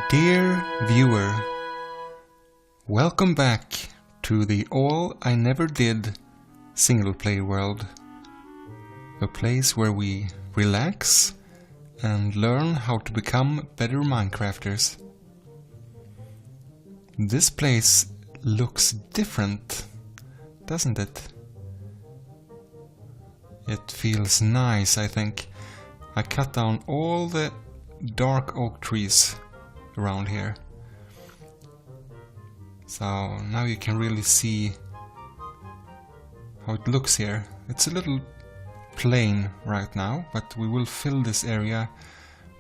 Dear viewer, welcome back to the All I Never Did single-player world. A place where we relax and learn how to become better Minecrafters. This place looks different, doesn't it? It feels nice, I think. I cut down all the dark oak trees around here. So now you can really see how it looks here. It's a little plain right now, but we will fill this area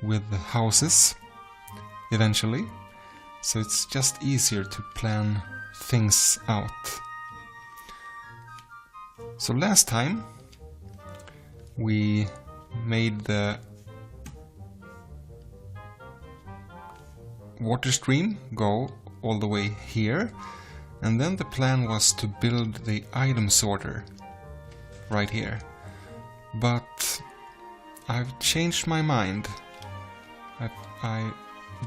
with houses eventually. So it's just easier to plan things out. So last time we made the water stream go all the way here, and then the plan was to build the item sorter right here. But I've changed my mind. I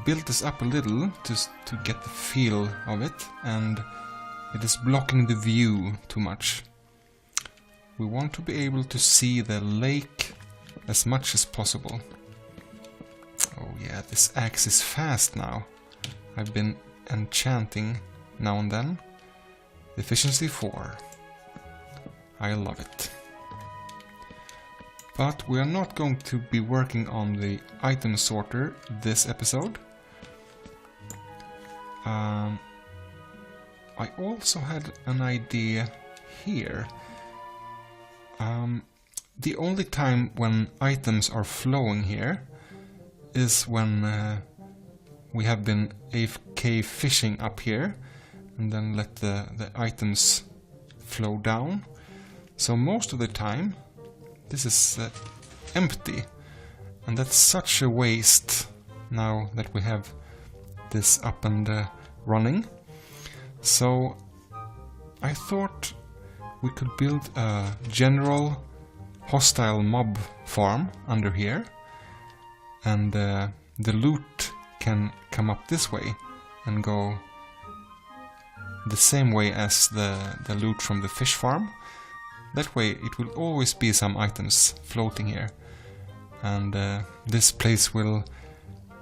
built this up a little to get the feel of it, and it is blocking the view too much. We want to be able to see the lake as much as possible. Oh yeah, this axe is fast now. I've been enchanting now and then. Efficiency 4. I love it. But we are not going to be working on the item sorter this episode. I also had an idea here. The only time when items are flowing here is when we have been AFK fishing up here and then let the items flow down. So most of the time this is empty, and that's such a waste now that we have this up and running. So I thought we could build a general hostile mob farm under here, and the loot can come up this way and go the same way as the loot from the fish farm. That way it will always be some items floating here, and this place will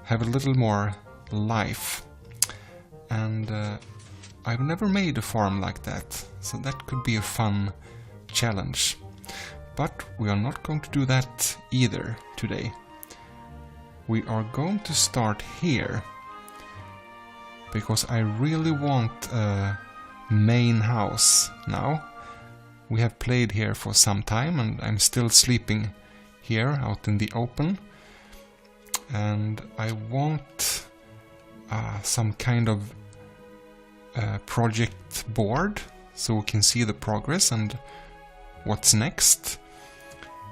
have a little more life. And I've never made a farm like that, so that could be a fun challenge. But we are not going to do that either today. We are going to start here, because I really want a main house now. We have played here for some time, and I'm still sleeping here out in the open. And I want some kind of project board so we can see the progress and what's next.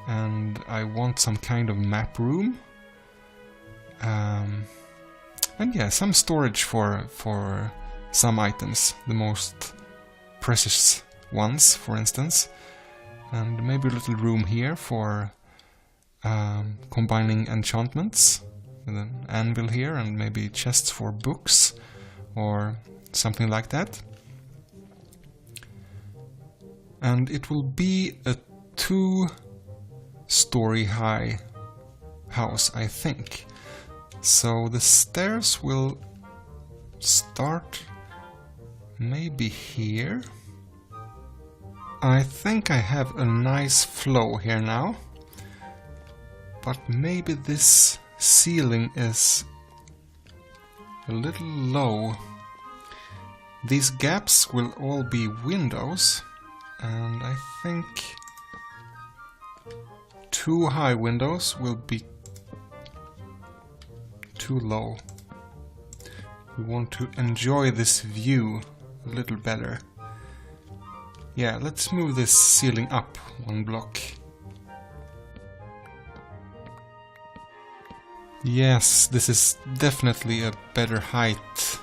And I want some kind of map room. And yeah, some storage for some items, the most precious ones, for instance. And maybe a little room here for combining enchantments, and an anvil here, and maybe chests for books or something like that. And it will be a 2-story high house, I think. So the stairs will start maybe here. I think I have a nice flow here now, but maybe this ceiling is a little low. These gaps will all be windows, and I think 2 high windows will be too low. We want to enjoy this view a little better. Yeah, let's move this ceiling up 1 block. Yes, this is definitely a better height.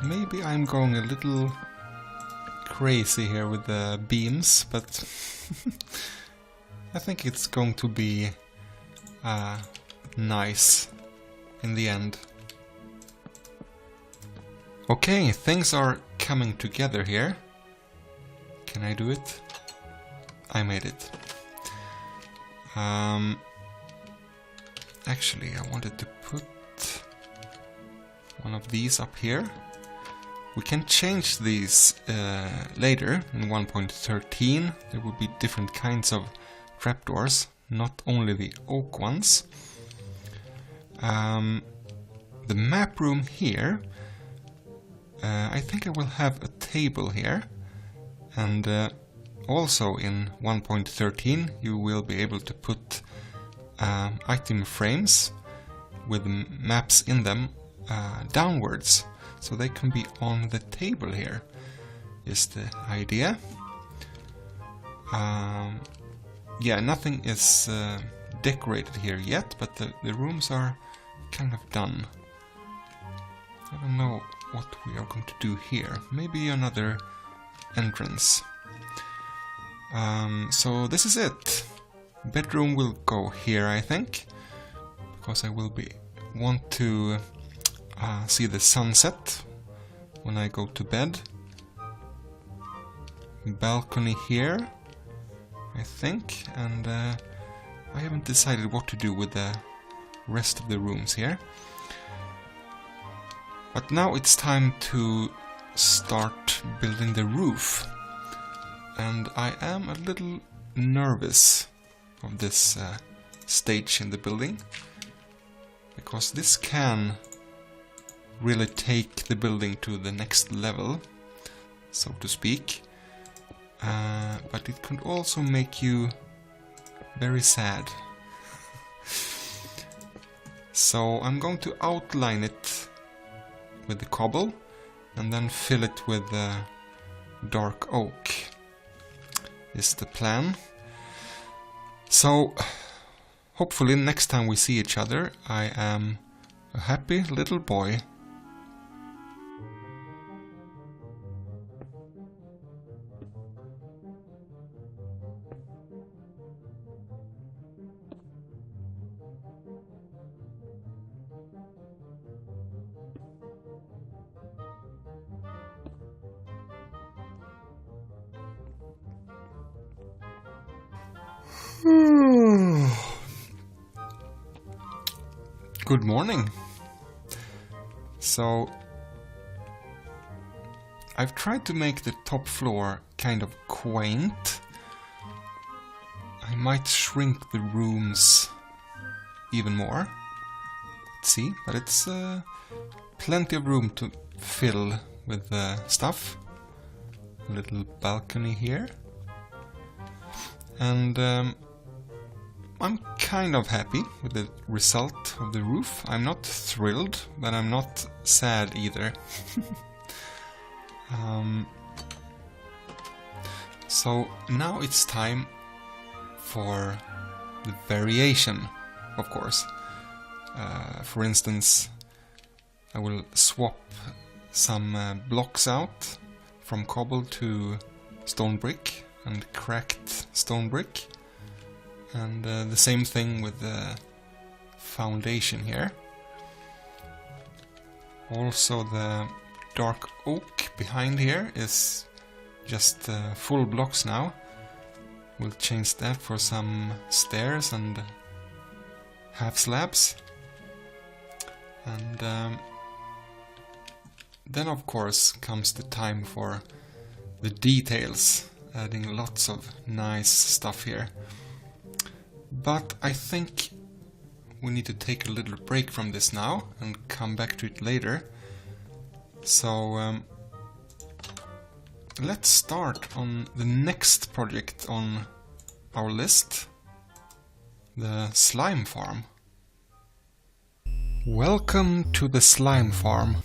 Maybe I'm going a little crazy here with the beams, but I think it's going to be nice in the end. Okay, things are coming together here. Can I do it? I made it. Actually, I wanted to put one of these up here. We can change these later in 1.13. There will be different kinds of trapdoors, not only the oak ones. The map room here, I think I will have a table here, and also in 1.13 you will be able to put item frames with maps in them downwards, so they can be on the table here, is the idea. Yeah, nothing is decorated here yet, but the rooms are kind of done. I don't know what we are going to do here. Maybe another entrance. So this is it. Bedroom will go here, I think, because I will want to see the sunset when I go to bed. Balcony here, I think, and I haven't decided what to do with the rest of the rooms here. But now it's time to start building the roof, and I am a little nervous of this stage in the building, because this can really take the building to the next level, so to speak, but it could also make you very sad. So I'm going to outline it with the cobble and then fill it with dark oak is the plan. So hopefully next time we see each other I am a happy little boy. Good morning. So I've tried to make the top floor kind of quaint. I might shrink the rooms even more. Let's see, but it's plenty of room to fill with stuff. A little balcony here. And I'm kind of happy with the result of the roof. I'm not thrilled, but I'm not sad either. So now it's time for the variation, of course. For instance, I will swap some blocks out from cobble to stone brick and cracked stone brick. And the same thing with the foundation here. Also the dark oak behind here is just full blocks now. We'll change that for some stairs and half slabs. And then of course comes the time for the details, adding lots of nice stuff here. But I think we need to take a little break from this now and come back to it later. So let's start on the next project on our list, the slime farm. Welcome to the slime farm.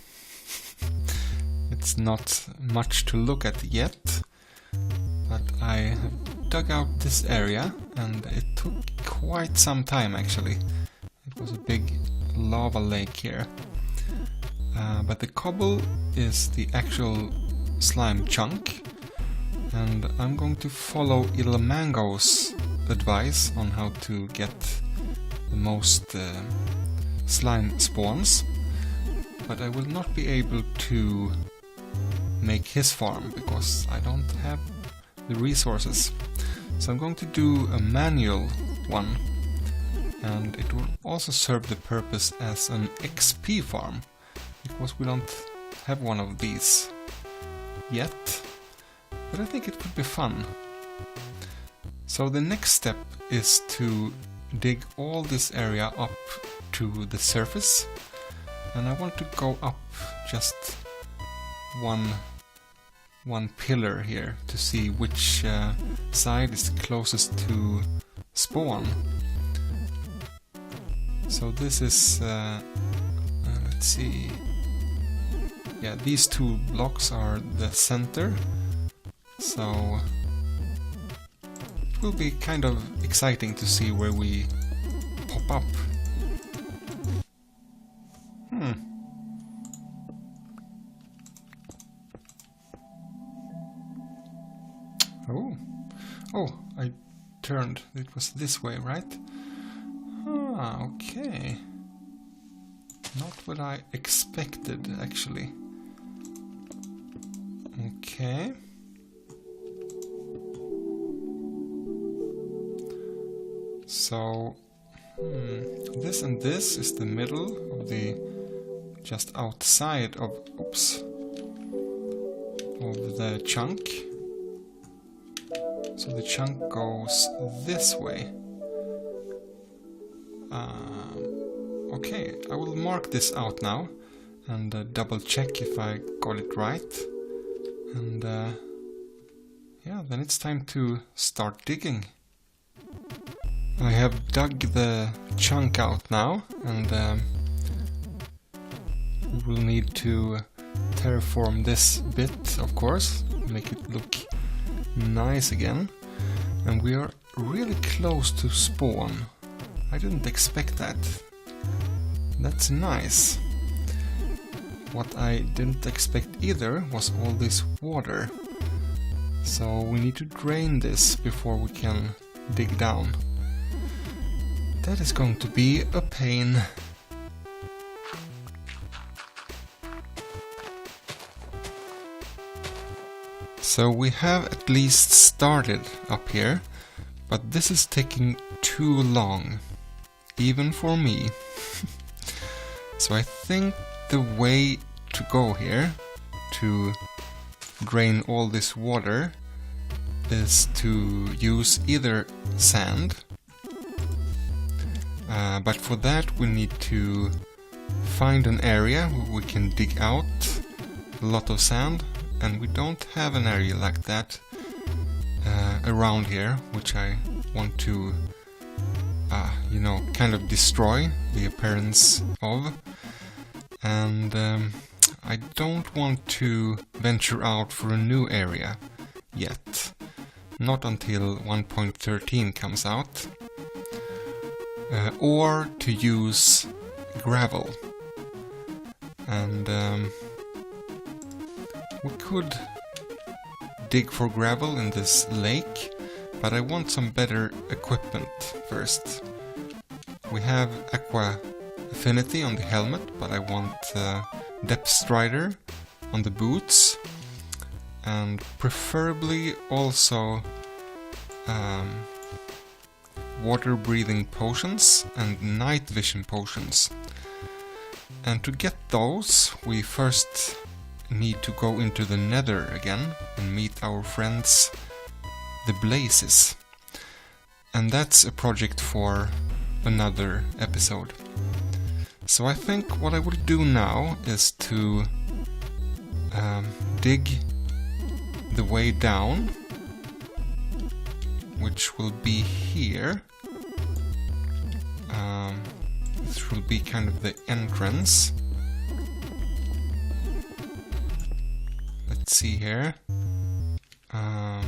It's not much to look at yet, but I have dug out this area and it took quite some time actually. It was a big lava lake here. But the cobble is the actual slime chunk, and I'm going to follow Ilmango's advice on how to get the most slime spawns, but I will not be able to make his farm because I don't have the resources. So I'm going to do a manual one, and it will also serve the purpose as an XP farm, because we don't have one of these yet, but I think it could be fun. So the next step is to dig all this area up to the surface, and I want to go up just one pillar here to see which side is closest to spawn. So this is let's see, yeah, these two blocks are the center, so it will be kind of exciting to see where we pop up. Oh, I turned. It was this way, right? Ah, okay. Not what I expected, actually. Okay. So, this and this is the middle of the, just outside of, oops, of the chunk. So the chunk goes this way. Okay, I will mark this out now and double check if I got it right. And yeah, then it's time to start digging. I have dug the chunk out now, and we will need to terraform this bit, of course, make it look nice again. And we are really close to spawn. I didn't expect that. That's nice. What I didn't expect either was all this water. So we need to drain this before we can dig down. That is going to be a pain. So we have at least started up here, but this is taking too long, even for me. So I think the way to go here to drain all this water is to use either sand, but for that we need to find an area where we can dig out a lot of sand, and we don't have an area like that around here, which I want to you know, kind of destroy the appearance of. And I don't want to venture out for a new area yet, not until 1.13 comes out, or to use gravel. And we could dig for gravel in this lake, but I want some better equipment first. We have Aqua Affinity on the helmet, but I want Depth Strider on the boots, and preferably also water breathing potions and night vision potions. And to get those, we first need to go into the Nether again and meet our friends the Blazes. And that's a project for another episode. So I think what I will do now is to dig the way down, which will be here. This will be kind of the entrance. Let's see here. A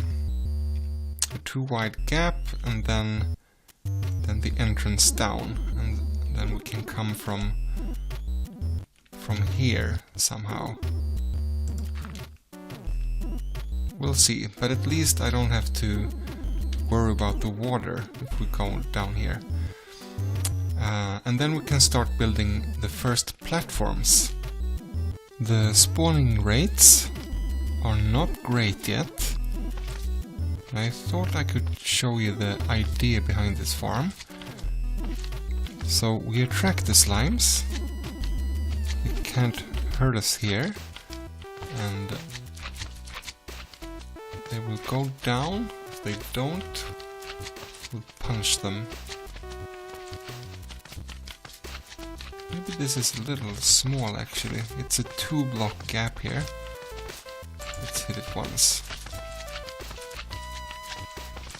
too wide gap, and then the entrance down, and then we can come from here somehow. We'll see, but at least I don't have to worry about the water if we go down here. And then we can start building the first platforms. The spawning rates are not great yet. I thought I could show you the idea behind this farm. So we attract the slimes. It can't hurt us here. And they will go down. If they don't, we'll punch them. Maybe this is a little small actually. It's a 2-block gap here. Let's hit it once.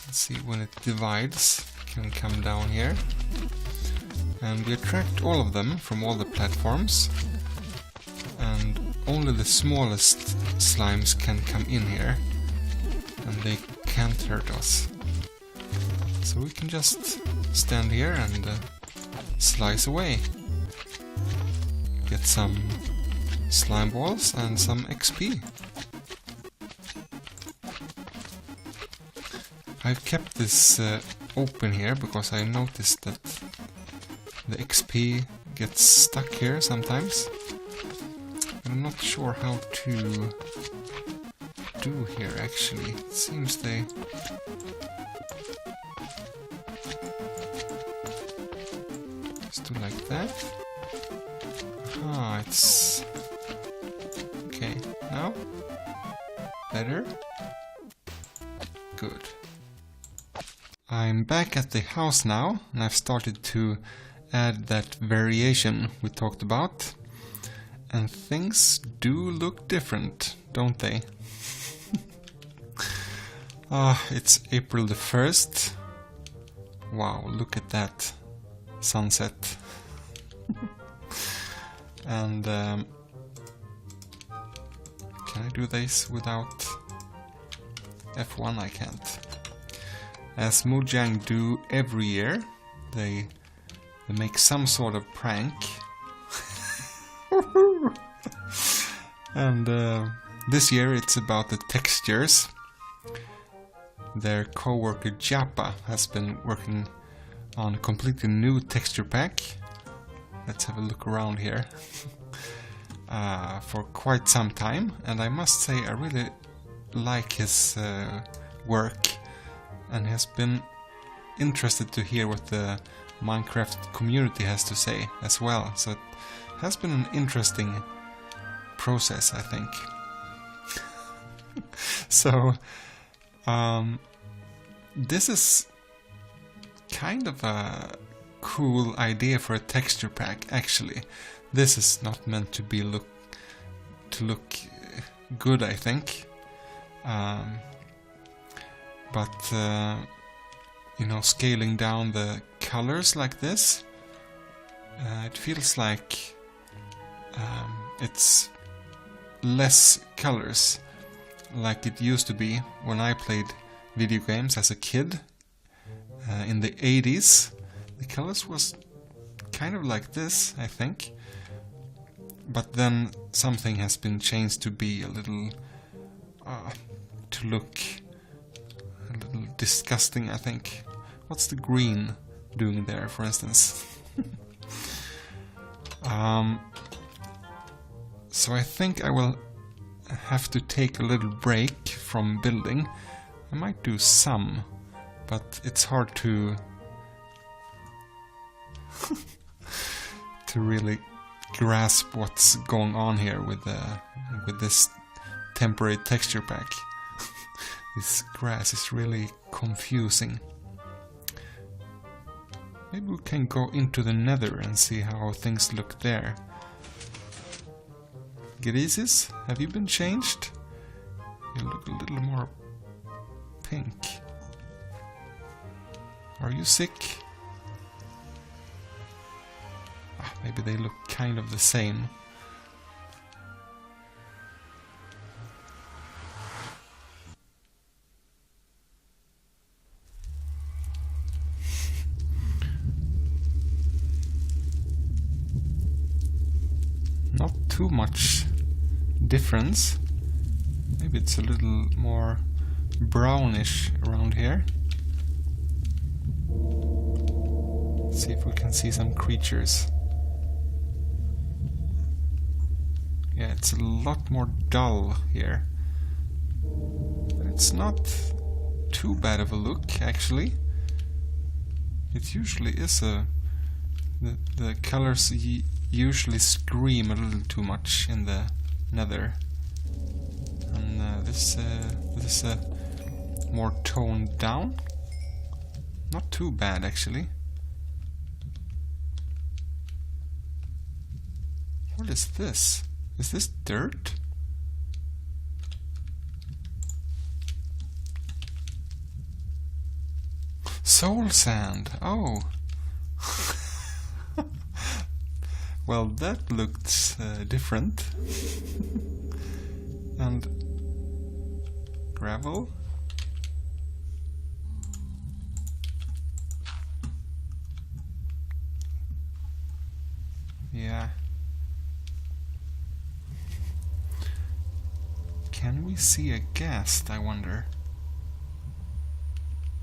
Let's see when it divides. It can come down here. And we attract all of them from all the platforms. And only the smallest slimes can come in here. And they can't hurt us. So we can just stand here and slice away. Get some slime balls and some XP. I've kept this open here because I noticed that the XP gets stuck here sometimes. I'm not sure how to do here actually. It seems they... Just do like that. Ah, it's... Okay, now? Better? Good. I'm back at the house now, and I've started to add that variation we talked about. And things do look different, don't they? It's April the 1st. Wow, look at that sunset. And can I do this without F1? I can't. As Mojang do every year, they make some sort of prank. And this year it's about the textures. Their co-worker Japa has been working on a completely new texture pack. Let's have a look around here. For quite some time, and I must say I really like his work, and has been interested to hear what the Minecraft community has to say as well. So it has been an interesting process, I think. So this is kind of a cool idea for a texture pack actually. This is not meant to be look good, I think. But you know, scaling down the colors like this, it feels like it's less colors like it used to be when I played video games as a kid in the 80s. The colors was kind of like this, I think. But then something has been changed to be a little to look a little disgusting, I think. What's the green doing there, for instance? So I think I will have to take a little break from building. I might do some, but it's hard to to really grasp what's going on here with this temporary texture pack. This grass is really confusing. Maybe we can go into the nether and see how things look there. Grises, have you been changed? You look a little more pink. Are you sick? Maybe they look kind of the same. Not too much difference. Maybe it's a little more brownish around here. Let's see if we can see some creatures. Yeah, it's a lot more dull here. But it's not too bad of a look, actually. It usually is a... The colors usually scream a little too much in the nether. And this is more toned down. Not too bad, actually. What is this? Is this dirt? Soul sand. Oh. Well, that looked different. And gravel. Yeah. Can we see a ghast, I wonder?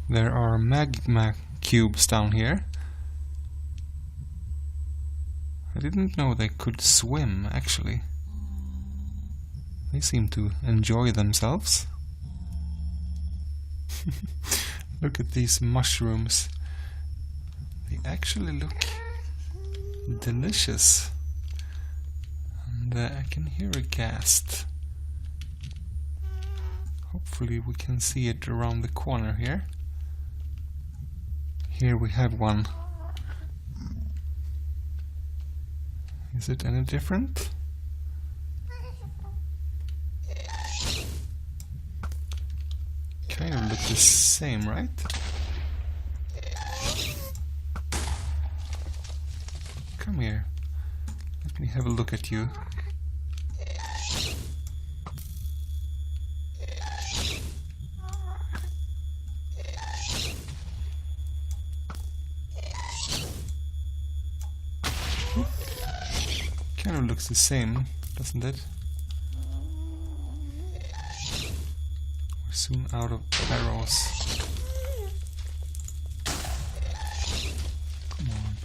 There are magma cubes down here. I didn't know they could swim, actually. They seem to enjoy themselves. Look at these mushrooms. They actually look delicious. And I can hear a ghast. Hopefully we can see it around the corner here. Here we have one. Is it any different? Kind of look the same, right? Come here. Let me have a look at you. Kind of looks the same, doesn't it? We're soon out of arrows. Come on.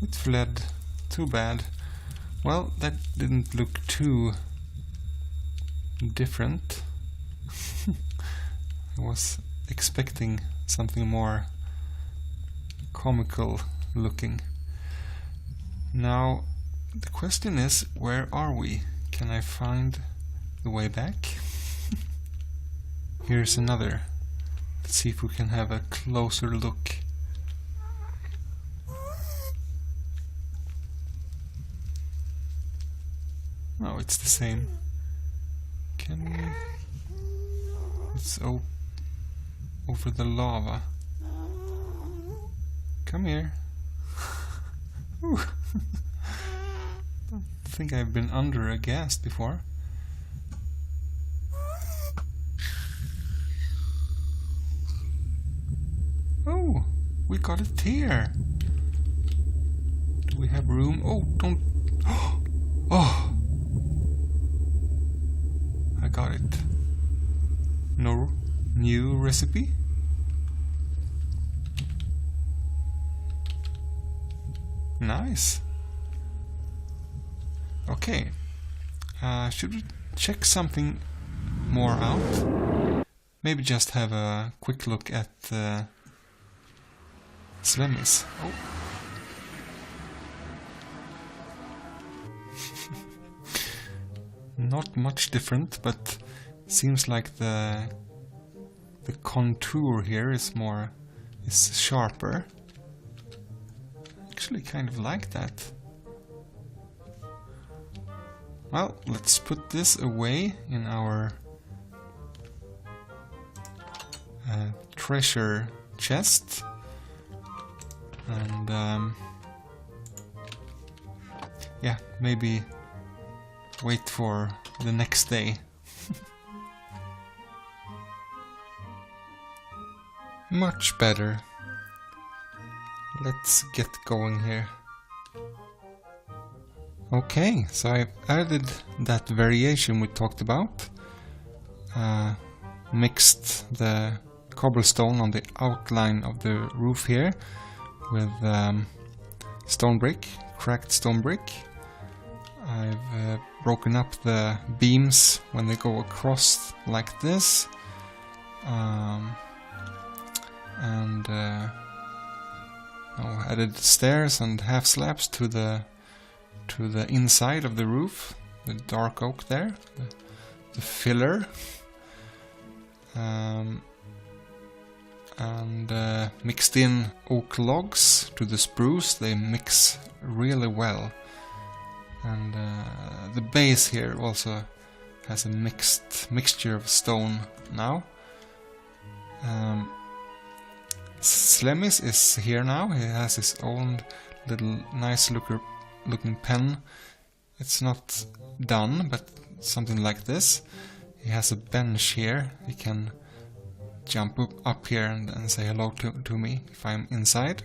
It fled. Too bad. Well, that didn't look too different. I was expecting something more comical looking. Now, the question is, where are we? Can I find the way back? Here's another. Let's see if we can have a closer look. No, it's the same. Can we... It's over the lava. Come here. Ooh. Don't think I've been under a ghast before. Oh, we got a tear. Do we have room? Oh, don't... Oh! I got it. No new recipe? Nice. Okay. Should we check something more out? Maybe just have a quick look at the Slemmies. Oh. Not much different, but seems like the contour here is sharper. Actually kind of like that. Well, let's put this away in our treasure chest. And yeah, maybe wait for the next day. Much better. Let's get going here. Okay, so I've added that variation we talked about. Mixed the cobblestone on the outline of the roof here with stone brick, cracked stone brick. I've broken up the beams when they go across like this, and added stairs and half slabs to the inside of the roof, the dark oak there, the filler, and mixed in oak logs to the spruce. They mix really well. And the base here also has a mixture of stone now. Slemmis is here now. He has his own little nice looking pen. It's not done, but something like this. He has a bench here. He can jump up here and say hello to me if I'm inside.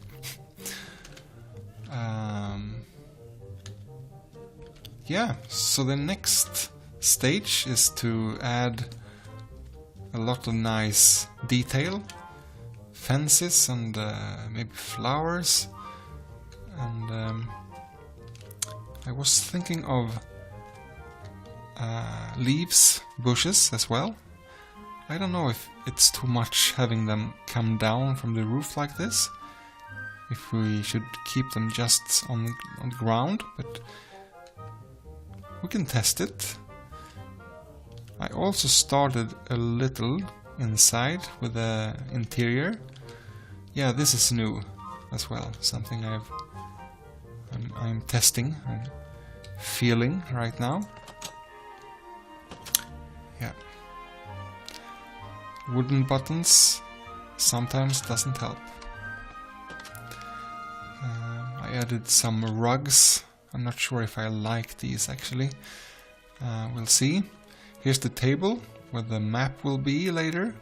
Yeah, so the next stage is to add a lot of nice detail, fences and maybe flowers, and I was thinking of leaves, bushes as well. I don't know if it's too much having them come down from the roof like this, if we should keep them just on the ground, but we can test it. I also started a little inside with the interior. Yeah, this is new as well, something I'm testing and feeling right now. Yeah. Wooden buttons sometimes doesn't help. I added some rugs. I'm not sure if I like these actually. We'll see. Here's the table where the map will be later.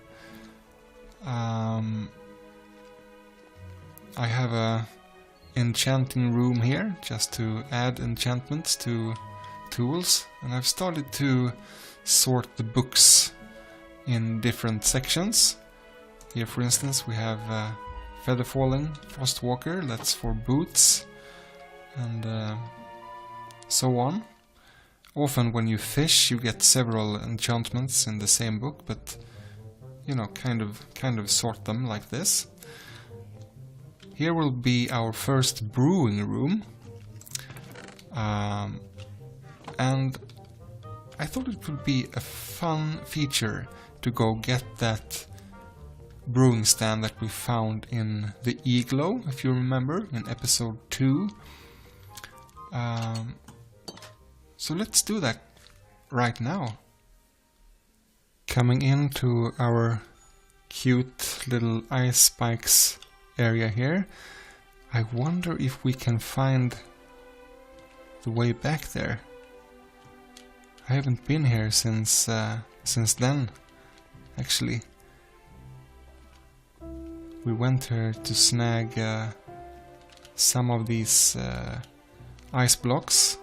I have a enchanting room here just to add enchantments to tools, and I've started to sort the books in different sections. Here for instance we have Featherfalling, Frostwalker, that's for boots, and so on. Often when you fish you get several enchantments in the same book, but you know, kind of sort them like this. Here will be our first brewing room, and I thought it could be a fun feature to go get that brewing stand that we found in the igloo, if you remember, in episode 2. So let's do that right now. Coming into our cute little ice spikes area here, I wonder if we can find the way back there. I haven't been here since then, actually. We went here to snag some of these ice blocks,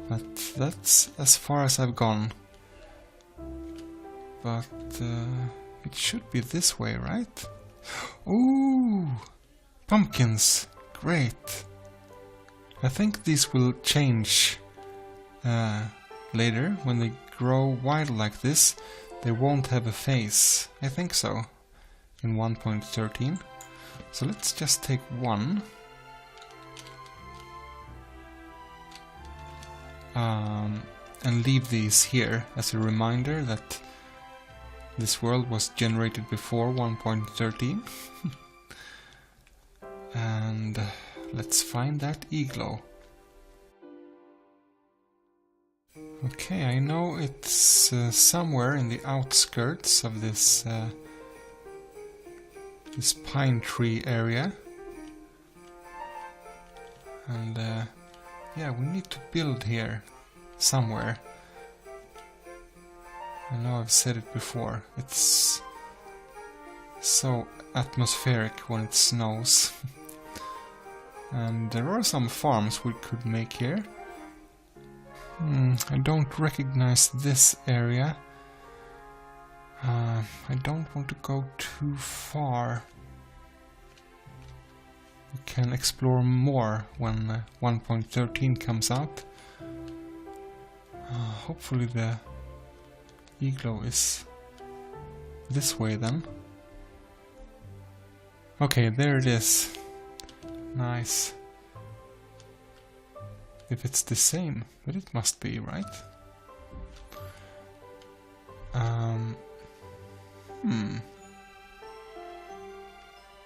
but that's as far as I've gone. But it should be this way, right? Ooh! Pumpkins! Great! I think these will change later. When they grow wild like this, they won't have a face. I think so. In 1.13. So let's just take one. And leave these here as a reminder that this world was generated before 1.13. And let's find that igloo. Okay, I know it's somewhere in the outskirts of this this pine tree area. And yeah, we need to build here somewhere. I know I've said it before. It's so atmospheric when it snows. And there are some farms we could make here. I don't recognize this area. I don't want to go too far. We can explore more when 1.13 comes out. Hopefully the igloo is this way then. Okay, there it is. Nice. If it's the same, but it must be, right?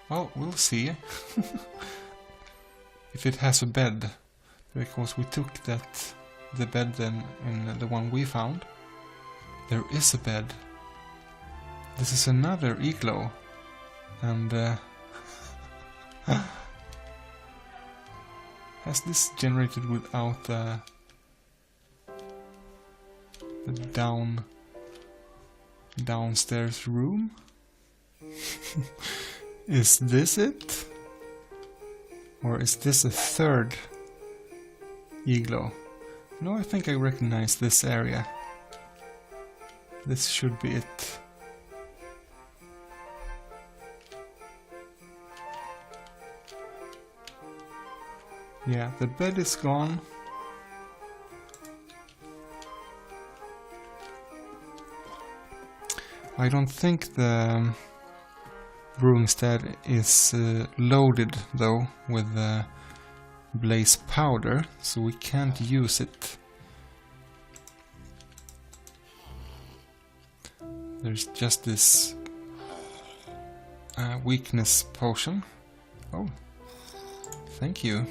Well, we'll see. If it has a bed, because we took the bed then in the one we found. There is a bed. This is another igloo, and has this generated without the downstairs room? Is this it? Or is this a third igloo? No, I think I recognize this area. This should be it. Yeah, the bed is gone. I don't think the brewingstead is loaded though with blaze powder, so we can't use it. There's just this weakness potion. Oh, thank you.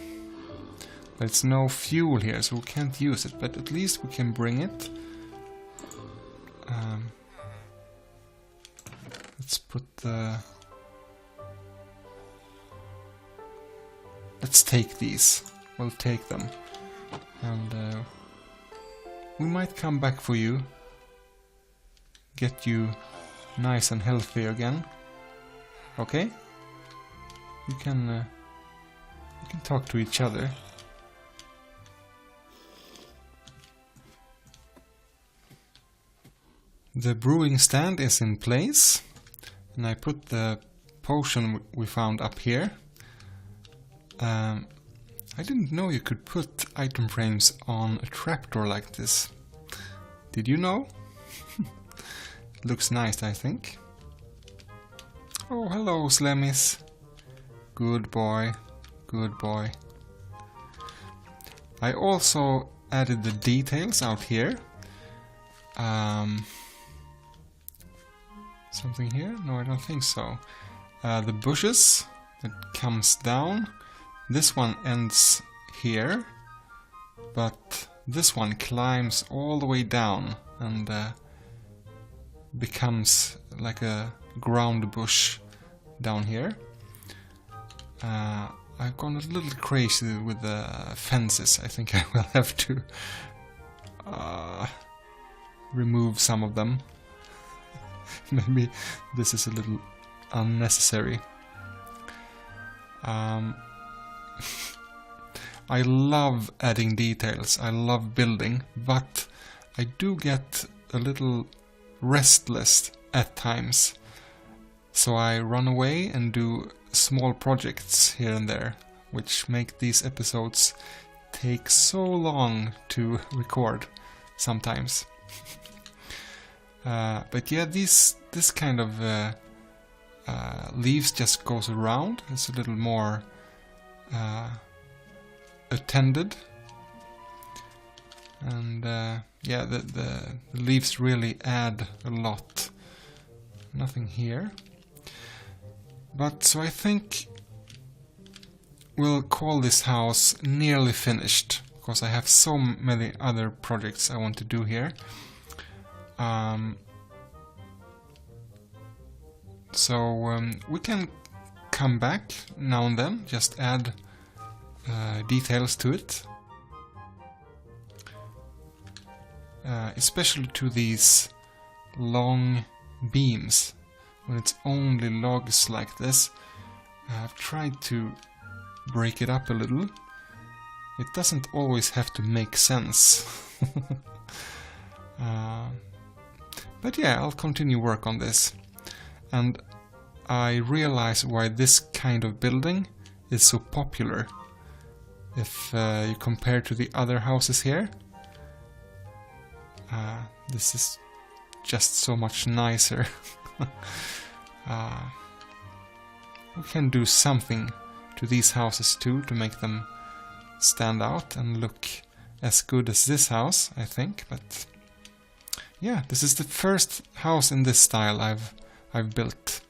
But it's no fuel here, so we can't use it, but at least we can bring it. Let's put the... Let's take these. We'll take them. And we might come back for you. Get you nice and healthy again. Okay? You can talk to each other. The brewing stand is in place, and I put the potion we found up here. I didn't know you could put item frames on a trapdoor like this. Did you know? It looks nice, I think. Oh, hello, Slemmies. Good boy, good boy. I also added the details out here. Something here? No, I don't think so. The bushes that comes down. This one ends here, but this one climbs all the way down and becomes like a ground bush down here. I've gone a little crazy with the fences. I think I will have to remove some of them. Maybe this is a little unnecessary. I love adding details, I love building, but I do get a little restless at times. So I run away and do small projects here and there, which make these episodes take so long to record sometimes. But yeah, this kind of leaves just goes around. It's a little more attended, and yeah, the leaves really add a lot. Nothing here, but so I think we'll call this house nearly finished, because I have so many other projects I want to do here. So we can come back now and then, just add details to it, especially to these long beams. when it's only logs like this. I've tried to break it up a little. It doesn't always have to make sense. But yeah, I'll continue work on this. And I realize why this kind of building is so popular. If you compare to the other houses here, this is just so much nicer. We can do something to these houses too to make them stand out and look as good as this house, I think. But yeah, this is the first house in this style I've built.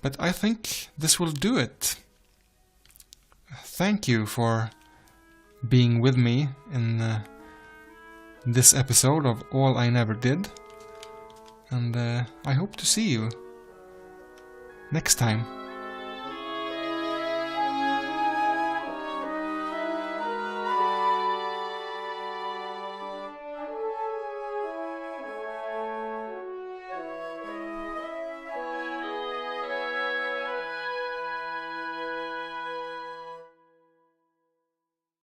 But I think this will do it. Thank you for being with me in this episode of All I Never Did. And I hope to see you next time.